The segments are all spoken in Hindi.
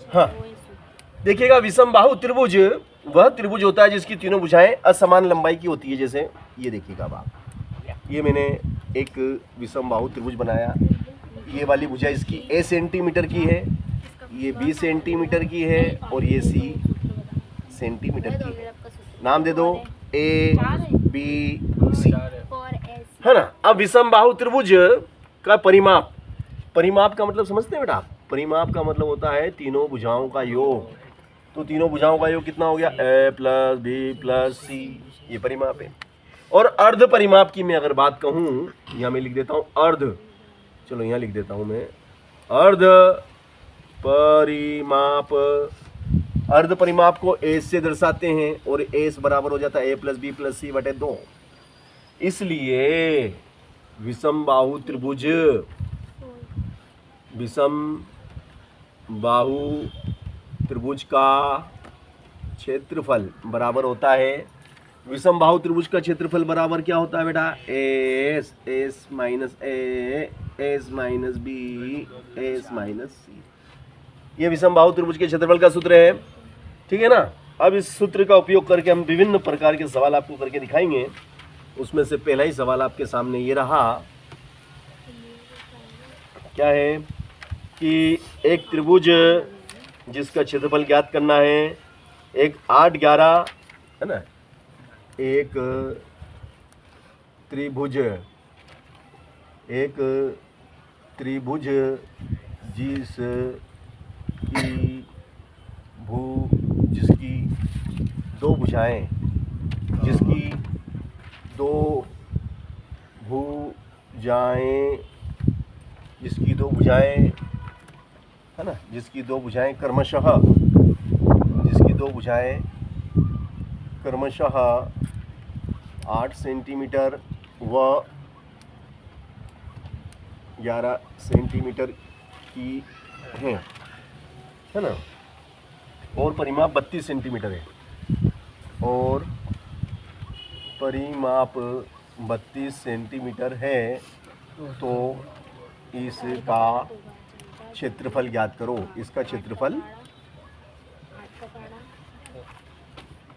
हाँ, देखिएगा विषम बाहु त्रिभुज वह त्रिभुज होता है जिसकी तीनों भुजाएं असमान लंबाई की होती है। जैसे ये देखिएगा आप, ये मैंने एक विषम बाहु त्रिभुज बनाया, ये वाली भुजा इसकी a सेंटीमीटर की है, ये b सेंटीमीटर की है और ये c सेंटीमीटर की है। नाम दे दो a b c, है ना। अब विषम बाहु त्रिभुज का परिमाप, परिमाप का मतलब समझते हैं बेटा आप? परिमाप का मतलब होता है तीनों भुजाओं का योग। तो तीनों भुजाओं का योग कितना हो गया? a प्लस बी प्लस सी, ये परिमाप है। और अर्ध परिमाप की मैं अगर बात कहूँ, यहाँ मैं लिख देता हूँ अर्ध, चलो यहाँ लिख देता हूँ मैं अर्ध परिमाप। अर्ध परिमाप को a से दर्शाते हैं और a बराबर हो जाता है a प्लस बी प्लस सी बटे 2। इसलिए विषम बाहु त्रिभुज, विषम बाहु त्रिभुज का क्षेत्रफल बराबर होता है, विषम बाहु त्रिभुज का क्षेत्रफल बराबर क्या होता है बेटा? S, S minus A, S minus B, S minus C. ये विषम बाहु त्रिभुज के क्षेत्रफल का सूत्र है, ठीक है ना। अब इस सूत्र का उपयोग करके हम विभिन्न प्रकार के सवाल आपको करके दिखाएंगे। उसमें से पहला ही सवाल आपके सामने ये रहा, क्या है कि एक त्रिभुज जिसका क्षेत्रफल ज्ञात करना है, एक 8, 11 है ना, एक त्रिभुज, एक त्रिभुज जिसकी दो भुजाएं, जिसकी दो भुजाएं, जिसकी दो भुजाएं है ना, जिसकी दो भुजाएं क्रमशः, जिसकी दो भुजाएं क्रमशः 8 सेंटीमीटर व 11 सेंटीमीटर की हैं, है ना, और परिमाप 32 सेंटीमीटर है, और परिमाप 32 सेंटीमीटर है, तो इसका क्षेत्रफल ज्ञात करो। इसका क्षेत्रफल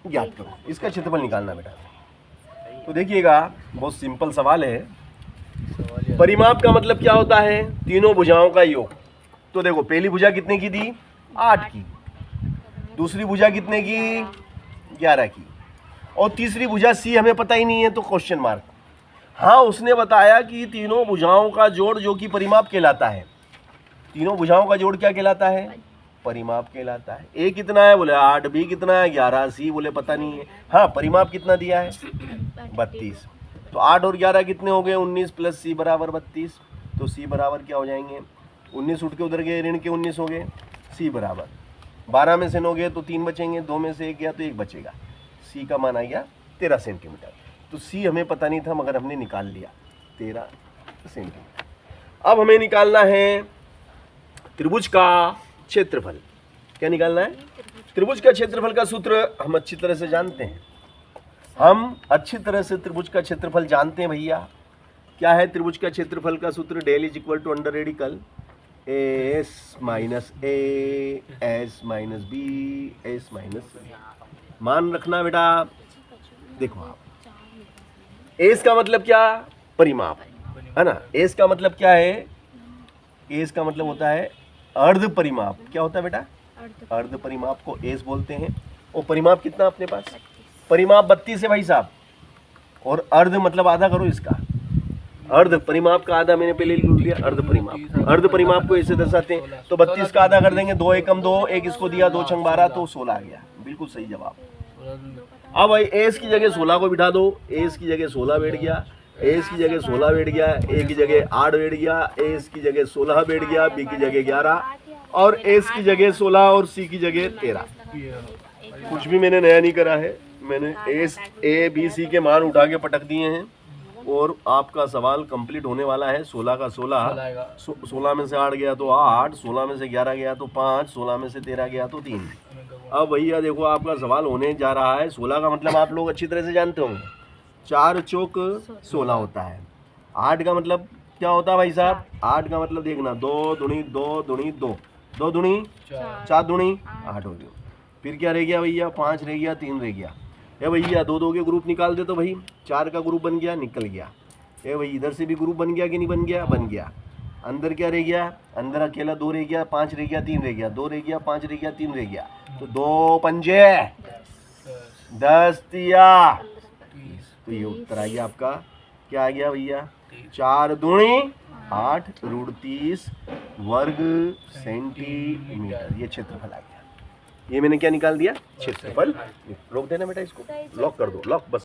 ज्ञात करो, इसका क्षेत्रफल निकालना बेटा। तो देखिएगा बहुत सिंपल सवाल है। परिमाप का मतलब क्या होता है? तीनों भुजाओं का योग। तो देखो पहली भुजा कितने की थी? 8 की, दूसरी भुजा कितने की? 11 की, और तीसरी भुजा सी हमें पता ही नहीं है, तो क्वेश्चन मार्क। हाँ, उसने बताया कि तीनों भुजाओं का जोड़ जो कि परिमाप कहलाता है। तीनों भुजाओं का जोड़ क्या कहलाता है? परिमाप कहलाता है। ए कितना है? बोले 8, बी कितना है? 11, सी बोले पता नहीं है। हाँ, परिमाप कितना दिया है? 32। तो 8 और 11 कितने हो गए? 19 प्लस सी बराबर 32। तो सी बराबर क्या हो जाएंगे? 19 उठ के उधर गए, ऋण के 19 हो गए। सी बराबर 12 में से 9 गए तो 3 बचेंगे, 2 में से 1 गया तो 1 बचेगा। सी का मान आ गया 13 सेंटीमीटर। तो सी हमें पता नहीं था मगर हमने निकाल लिया 13 सेंटीमीटर। अब हमें निकालना है त्रिभुज का क्षेत्रफल। क्या निकालना है? त्रिभुज का क्षेत्रफल का सूत्र हम अच्छी तरह से जानते हैं। हम अच्छी तरह से त्रिभुज का क्षेत्रफल जानते हैं भैया। क्या है त्रिभुज का क्षेत्रफल का सूत्र? Del is equal to under radical S minus A, S minus B, S minus C. मान रखना बेटा। देखो आप, एस का मतलब क्या? परिमाप, है ना। एस का मतलब क्या है? एस का मतलब होता है अर्ध परिमाप। क्या होता है बेटा? अर्ध परिमाप को एस बोलते हैं। और परिमाप कितना अपने पास? परिमाप 32 है भाई साहब, और अर्ध मतलब आधा करो इसका। अर्ध परिमाप का आधा मैंने पहले लिख लिया, अर्ध परिमाप। अर्ध परिमाप को ऐसे दर्शाते हैं। तो 32 का आधा कर देंगे, 2 एकम 2, 1 इसको दिया, 2 छंग 12, तो 16 आ गया। बिल्कुल सही जवाब। अब भाई एस की जगह 16 को बिठा दो। एस की जगह 16 बैठ गया, एस की जगह 16 बैठ गया, ए की जगह 8 बैठ गया, एस की जगह 16 बैठ गया, बी की जगह 11, और एस की जगह 16 और सी की जगह 13। कुछ भी मैंने नया नहीं करा है, मैंने एस ए बी सी के मान उठा के पटक दिए हैं और आपका सवाल कंप्लीट होने वाला है। 16 का 16, 16 में से 8 गया तो 8, 16 में से 11 गया तो 5, 16 में से 13 गया तो 3। अब भैया देखो आपका सवाल होने जा रहा है। 16 का मतलब आप लोग अच्छी तरह से जानते होंगे, 4 चौक 16 होता है। 8 का मतलब क्या होता है भाई साहब? 8 का मतलब देखना, 2 दूनी 2 दूनी 2, 2 दूनी चार 4 दूनी 8 हो गई। फिर क्या रह गया भैया, 5 रह गया, 3 रह गया। ये भैया 2 के ग्रुप निकाल दे तो भाई 4 का ग्रुप बन गया, निकल गया। ये भाई इधर से भी ग्रुप बन गया कि नहीं बन गया, बन गया। अंदर क्या रह गया, अंदर अकेला 2 रह गया, 5 रह गया, 3 रह गया, 2 रह गया, 5 रह गया, 3 रह गया। तो 2 पंजे 10 तिया, तो ये उत्तर आ गया आपका। क्या आ गया भैया, 4 दूनी 8 √30 वर्ग सेंटीमीटर। ये क्षेत्रफल आ गया। ये मैंने क्या निकाल दिया, क्षेत्रफल। रोक देना बेटा इसको, लॉक कर दो, लॉक बस।